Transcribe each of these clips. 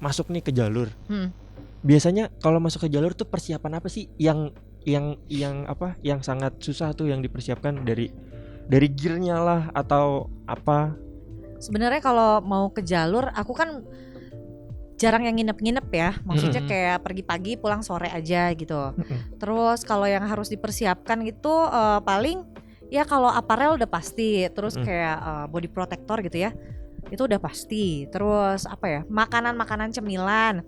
masuk nih ke jalur. Biasanya kalau masuk ke jalur tuh persiapan apa sih yang apa yang sangat susah tuh yang dipersiapkan dari gearnya lah atau apa? Sebenarnya kalau mau ke jalur aku kan jarang yang nginep-nginep ya. Maksudnya kayak pergi pagi pulang sore aja gitu. Terus kalau yang harus dipersiapkan gitu paling ya kalau aparel udah pasti. Terus kayak body protector gitu ya, itu udah pasti. Terus apa ya, makanan cemilan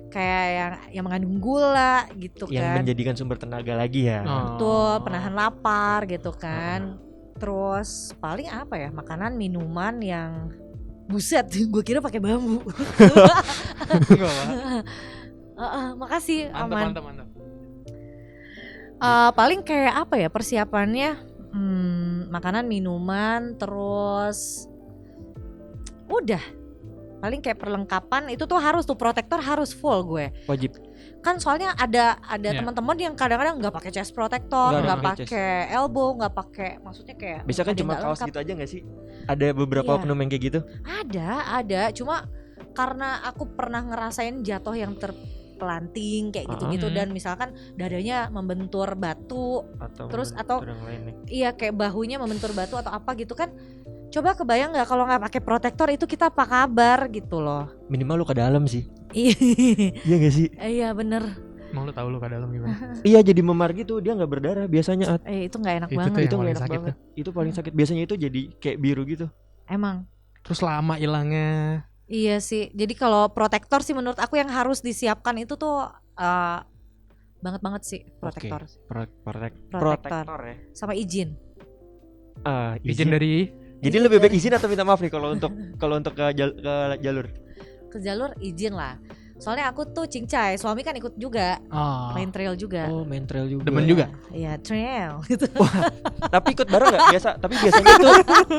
kayak yang mengandung gula gitu yang kan, menjadikan sumber tenaga lagi ya. betul, penahan lapar gitu kan. Terus paling apa ya, makanan minuman yang buset, gue kira pakai bambu. Makasih, aman. Mantap. Paling kayak apa ya persiapannya, makanan minuman, terus udah paling kayak perlengkapan itu tuh harus tuh, protektor harus full gue. Wajib. Kan soalnya ada teman-teman yang kadang-kadang nggak pakai chest protector, nggak pakai elbow, nggak pakai, maksudnya kayak bisa kan cuma kaos gitu aja nggak sih? Ada beberapa oknum yang kayak gitu. Ada, cuma karena aku pernah ngerasain jatuh yang terpelanting kayak gitu-gitu, dan misalkan dadanya membentur batu atau iya kayak bahunya membentur batu atau apa gitu kan. Coba kebayang nggak kalau nggak pakai protektor itu kita apa kabar gitu loh. Minimal lu ke dalam sih. Iya gak sih? Iya bener. Emang lu tahu lu ke dalam gimana? Iya jadi memar gitu, dia nggak berdarah biasanya. Itu nggak enak itu banget. Itu nggak enak sakit banget. Itu paling sakit. Biasanya itu jadi kayak biru gitu. Emang. Terus lama hilangnya. Iya sih. Jadi kalau protektor sih menurut aku yang harus disiapkan itu tuh banget sih protektor. Protektor ya. Sama izin. Izin dari. Jadi lebih baik izin atau minta maaf nih kalau untuk ke jalur? Ke jalur izin lah. Soalnya aku tuh cincai, suami kan ikut juga. Main trail juga. Oh, main trail juga. Demen juga? Iya, trail gitu. Wah, tapi ikut bareng gak? Tapi biasanya tuh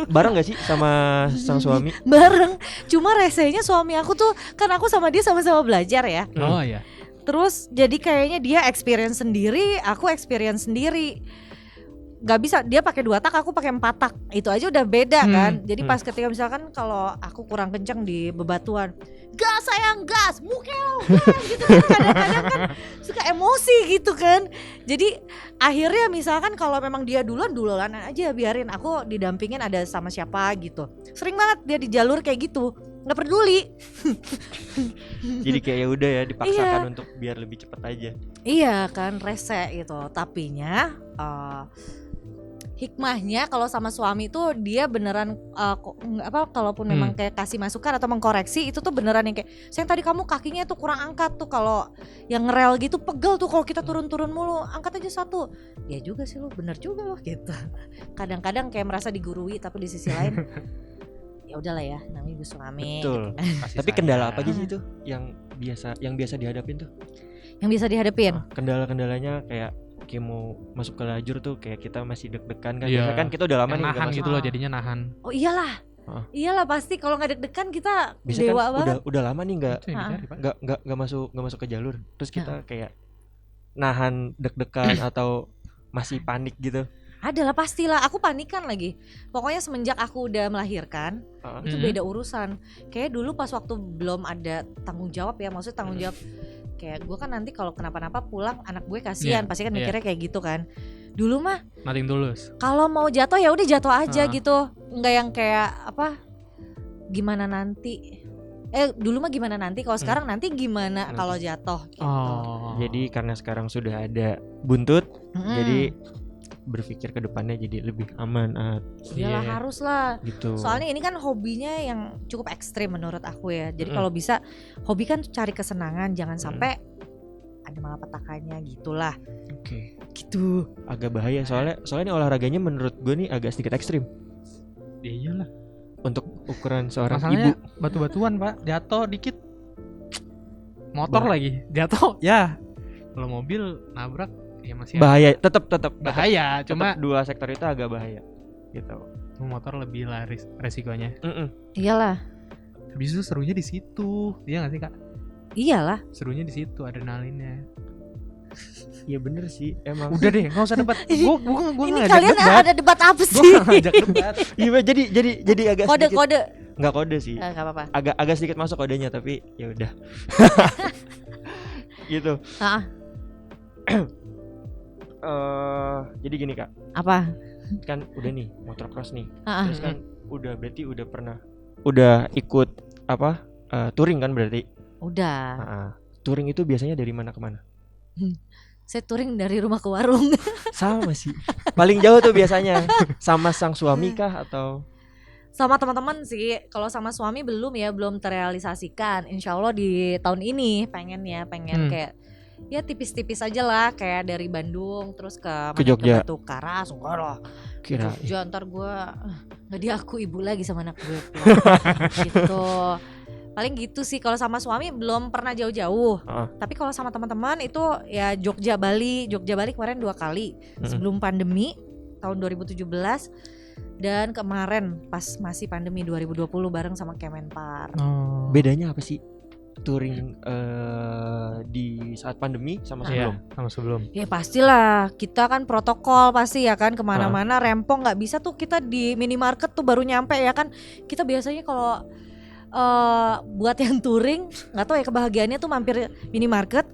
bareng gak sih sama sang suami? Bareng. Cuma resenya suami aku tuh, kan aku sama dia sama-sama belajar ya. Oh iya. Terus jadi kayaknya dia experience sendiri, aku experience sendiri. Gak bisa, dia pakai 2 tak, aku pakai 4 tak. Itu aja udah beda kan. Jadi pas ketika misalkan kalau aku kurang kencang di bebatuan, gas sayang, gas, mukel, gas gitu kan. Kadang-kadang kan suka emosi gitu kan. Jadi akhirnya misalkan kalau memang dia duluan aja, biarin aku didampingin ada sama siapa gitu. Sering banget dia di jalur kayak gitu, nggak peduli. Jadi kayak ya udah ya dipaksakan untuk biar lebih cepat aja. Iya kan, rese gitu. Tapinya hikmahnya kalau sama suami tuh dia beneran kalaupun memang kayak kasih masukan atau mengkoreksi itu tuh beneran yang kayak, sayang tadi kamu kakinya tuh kurang angkat tuh, kalau yang ngerel gitu pegel tuh kalau kita turun-turun mulu, angkat aja 1. Ya juga sih lu, bener juga loh gitu. Kadang-kadang kayak merasa digurui tapi di sisi lain ya udahlah ya, namanya ibu suami. Betul. Gitu. Tapi kendala apa aja sih tuh yang biasa dihadapin tuh? Yang bisa dihadapin? Kendala-kendalanya kayak mau masuk ke lajur tuh kayak kita masih deg-degan kan. Iya. Biasanya kan kita udah lama nih nahan gitu loh, jadinya nahan. Oh iyalah. Iyalah pasti, kalau nggak deg-degan kita bisa dewa kan banget. udah lama nih nggak masuk ke jalur. Terus kita kayak nahan deg-degan atau masih panik gitu. Adalah pastilah, aku panikan lagi. Pokoknya semenjak aku udah melahirkan, itu beda urusan. Kayak dulu pas waktu belum ada tanggung jawab ya, maksudnya tanggung jawab kayak gue kan nanti kalau kenapa-napa pulang anak gue kasihan, pasti kan mikirnya kayak gitu kan. Dulu mah nothing tulus. Kalau mau jatuh ya udah jatuh aja gitu, nggak yang kayak apa gimana nanti. Dulu mah gimana nanti, kalau sekarang nanti gimana kalau jatuh gitu. Jadi karena sekarang sudah ada buntut, jadi berpikir ke depannya jadi lebih aman. Iyalah harus lah gitu. Soalnya ini kan hobinya yang cukup ekstrim menurut aku ya. Jadi kalau bisa, hobi kan cari kesenangan, jangan sampai ada malapetakannya gitulah. Oke. Gitu. Agak bahaya soalnya ini olahraganya menurut gue nih agak sedikit ekstrim. Iyalah. Untuk ukuran seorang masalahnya ibu. Batu-batuan Pak, jatuh dikit. Motor lagi jatuh ya. Kalau mobil nabrak ya masih bahaya, tetap bahaya, cuma dua sektor itu agak bahaya gitu. Motor lebih lah resikonya. Iyalah. Habis itu serunya di situ, iya nggak sih Kak? Iyalah. Serunya di situ, adrenalinnya. Iya bener sih, emang. Udah deh, nggak usah debat. Gua ini ngajak kalian debat. ada debat apa sih? Gua ngajak debat. Iya jadi agak kode Nggak kode sih. Enggak apa-apa. Agak sedikit masuk kodenya tapi ya udah. Gitu. Heeh. Jadi gini Kak, Apa? kan udah nih motocross nih. Heeh. Terus kan berarti udah ikut apa? Touring kan berarti. Udah. Touring itu biasanya dari mana ke mana? Saya touring dari rumah ke warung. Sama sih. Paling jauh tuh biasanya sama sang suami kah atau Sama teman-teman sih. Kalau sama suami belum terrealisasikan. Insya Allah di tahun ini pengen kayak ya tipis-tipis aja lah, kayak dari Bandung terus ke Jogja. Batu Karas, enggak lah. kira Jogja ntar gue nggak diaku ibu lagi sama anak gue. Gitu. Paling gitu sih. Kalau sama suami belum pernah jauh-jauh. Tapi kalau sama teman-teman itu ya Jogja Bali kemarin 2 kali sebelum pandemi tahun 2017 dan kemarin pas masih pandemi 2020 bareng sama Kemenpar. bedanya apa sih touring di saat pandemi sama sebelum? Iya, sama sebelum. Ya pastilah, kita kan protokol pasti ya kan, kemana-mana rempong nggak bisa tuh kita di minimarket tuh baru nyampe ya kan. Kita biasanya kalau buat yang touring nggak tahu ya kebahagiaannya tuh mampir minimarket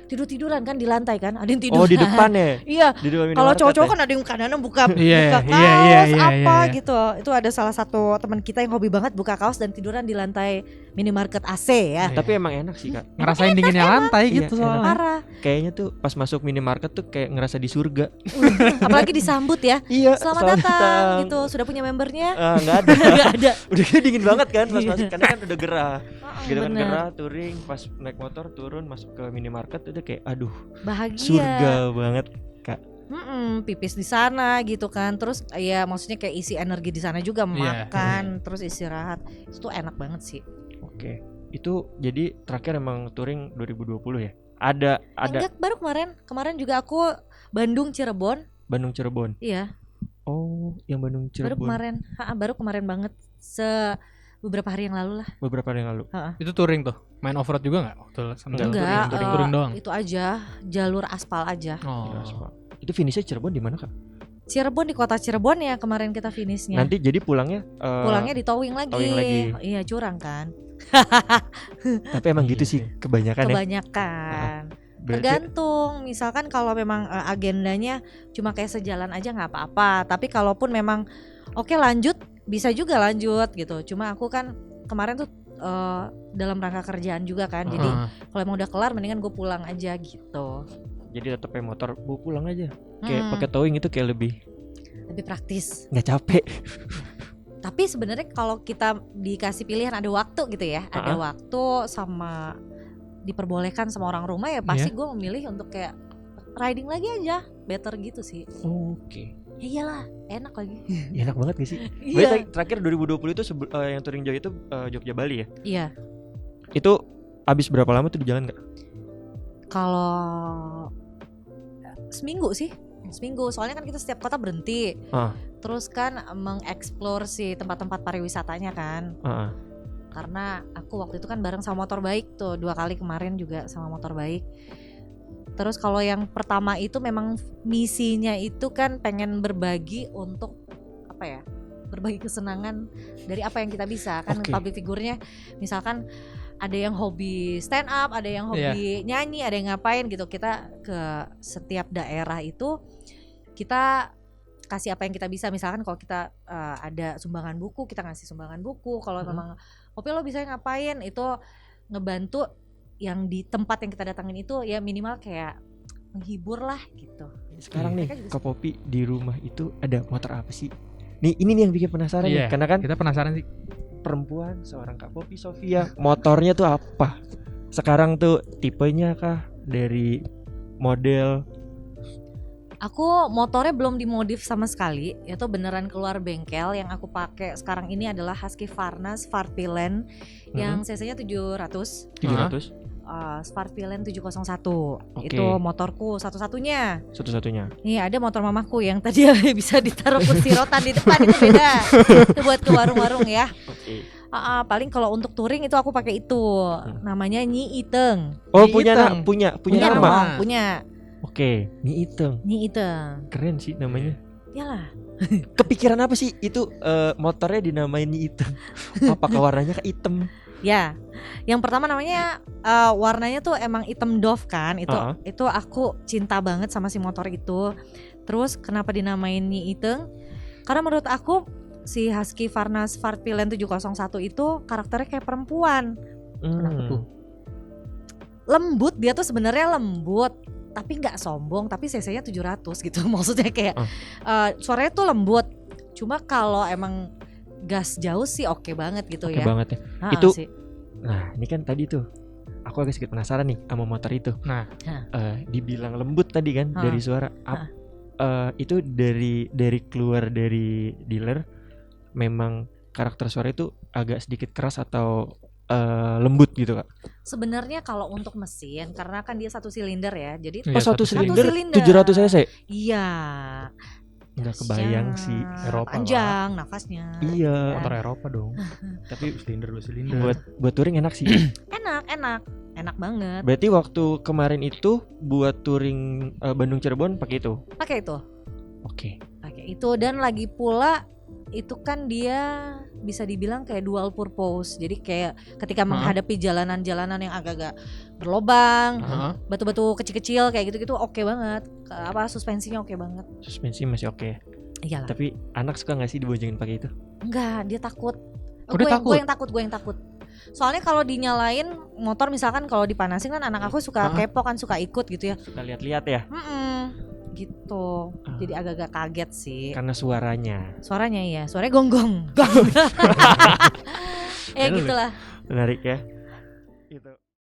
tiduran kan di lantai kan, ada yang tidur. Oh di depan ya? Iya. Di depan Kalau minimarket cowok-cowok ya? kan ada yang kanan buka Iya, kaos iya, apa iya. gitu. Itu ada salah satu teman kita yang hobi banget buka kaos dan tiduran di lantai minimarket AC ya. Tapi emang enak sih Kak. Ngerasain dinginnya lantai Iya, gitu enak. soalnya. Parah. Kayaknya tuh pas masuk minimarket tuh kayak ngerasa di surga. Apalagi disambut ya. Iya. Selamat datang gitu. Sudah punya membernya? Nggak ada. Nggak ada. Udah kayak dingin banget kan pas Iya. masuk, karena kan udah gerah. Gitu kan bener. gerah, touring, pas naik motor turun masuk ke minimarket udah kayak aduh Bahagia. surga banget Kak. Pipis di sana gitu kan. Terus ya maksudnya kayak isi energi di sana juga, makan, terus istirahat. Itu tuh enak banget sih. Oke. Itu jadi terakhir emang touring 2020 ya? Ada Enggak, baru kemarin juga aku Bandung Cirebon. Bandung Cirebon. Iya, Oh, yang Bandung baru Cirebon. kemarin. Baru kemarin banget. Beberapa hari yang lalu lah. Beberapa hari yang lalu. Itu touring tuh. Main off-road juga enggak waktu sama Enggak, touring doang. itu aja, jalur aspal aja. Oh. Ya, Pak. Itu finishnya Cirebon di mana Kak? Cirebon, di kota Cirebon ya kemarin kita finishnya. Nanti jadi pulangnya Pulangnya di towing lagi. towing lagi. Iya, curang kan. tapi emang gitu sih kebanyakan ya. Kebanyakan. Berarti Tergantung, misalkan kalau memang agendanya cuma kayak sejalan aja nggak apa-apa. Tapi kalaupun memang oke lanjut, bisa juga lanjut gitu. Cuma aku kan kemarin tuh dalam rangka kerjaan juga kan. Jadi kalau emang udah kelar mendingan gue pulang aja gitu. jadi tetep motor bawa pulang aja. Kayak pakai towing itu kayak lebih praktis. nggak capek. Tapi sebenarnya kalau kita dikasih pilihan ada waktu gitu ya, ada waktu sama diperbolehkan sama orang rumah ya pasti gue memilih untuk kayak riding lagi aja, better gitu sih. Oke. Ya iyalah, enak lagi. Enak banget gak sih? Iya. Berarti terakhir 2020 itu yang touring jauh itu Jogja Bali ya? Iya. Itu abis berapa lama tuh di jalan Kak? Kalau seminggu sih, seminggu. Soalnya kan kita setiap kota berhenti. Terus kan mengeksplor si tempat-tempat pariwisatanya kan. Karena aku waktu itu kan bareng sama motor baik tuh 2 kali kemarin juga sama motor baik. Terus kalau yang pertama itu memang misinya itu kan pengen berbagi untuk apa ya? Berbagi kesenangan dari apa yang kita bisa kan. Public figure-nya misalkan ada yang hobi stand up, ada yang hobi nyanyi, ada yang ngapain gitu. Kita ke setiap daerah itu kita kasih apa yang kita bisa. Misalkan kalau kita ada sumbangan buku, kita ngasih sumbangan buku. Kalau memang Opi lo bisa ngapain, itu ngebantu yang di tempat yang kita datangin itu ya minimal kayak menghibur lah gitu. Sekarang nih Kak Popi di rumah itu ada motor apa sih? Nih ini nih yang bikin penasaran nih, karena kan kita penasaran sih. Perempuan seorang Kak Popi Sofia, motornya tuh apa? Sekarang tuh tipenya kah, dari model? Aku motornya belum dimodif sama sekali, itu beneran keluar bengkel. Yang aku pakai sekarang ini adalah Husky Farnas Fartpilen yang cc-nya 700. Fartpilen 701. Itu motorku satu-satunya. Nih ada motor mamaku yang tadi bisa ditaruh kursi rotan di depan, itu beda. Itu buat ke warung-warung ya. Paling kalau untuk touring itu aku pakai itu. Namanya Nyi Iteng. Oh, punya nama. Punya. Oke, Nyi Iteng. Nyi Iteng. Keren sih namanya. Iyalah. Kepikiran apa sih itu motornya dinamain hitam? Apakah warnanya ke hitam? Ya, yang pertama namanya warnanya tuh emang hitam Dove kan. Itu aku cinta banget sama si motor itu. Terus kenapa dinamain Nyi Iteng? Karena menurut aku si Husky Varnas Vartpilen 701 itu karakternya kayak perempuan. Kenapa tuh? Lembut, dia tuh sebenarnya lembut, tapi nggak sombong, tapi cc-nya 700 gitu. Maksudnya kayak suaranya tuh lembut. Cuma kalau emang gas jauh sih oke banget gitu ya. Oke banget ya. Itu sih. Nah, ini kan tadi tuh aku agak sedikit penasaran nih sama motor itu. Nah, dibilang lembut tadi kan dari suara. Itu dari keluar dari dealer memang karakter suara itu agak sedikit keras atau lembut gitu Kak? Sebenarnya kalau untuk mesin, karena kan dia 1 silinder ya, jadi satu silinder 700 cc. Iya. Nggak kebayang sih. Eropa panjang lah nafasnya. Iya. Motor Eropa dong. Tapi 2 silinder. Buat touring enak sih. enak banget. Berarti waktu kemarin itu buat touring Bandung Cirebon pakai itu? Pakai itu. Oke. Pakai itu, dan lagi pula itu kan dia bisa dibilang kayak dual purpose. Jadi kayak ketika menghadapi jalanan-jalanan yang agak-agak berlobang, batu-batu kecil-kecil kayak gitu-gitu oke banget. Suspensinya oke banget. Suspensi masih oke. Iyalah. Tapi anak suka gak sih diboncengin pakai itu? Enggak, dia takut. Gue yang takut. Soalnya kalau dinyalain motor misalkan kalau dipanasin kan anak aku suka kepo kan, suka ikut gitu ya. Suka lihat-lihat ya? Gitu. Jadi agak-agak kaget sih. Karena suaranya iya, suaranya gonggong. Ya gitulah. Menarik ya. Gitu.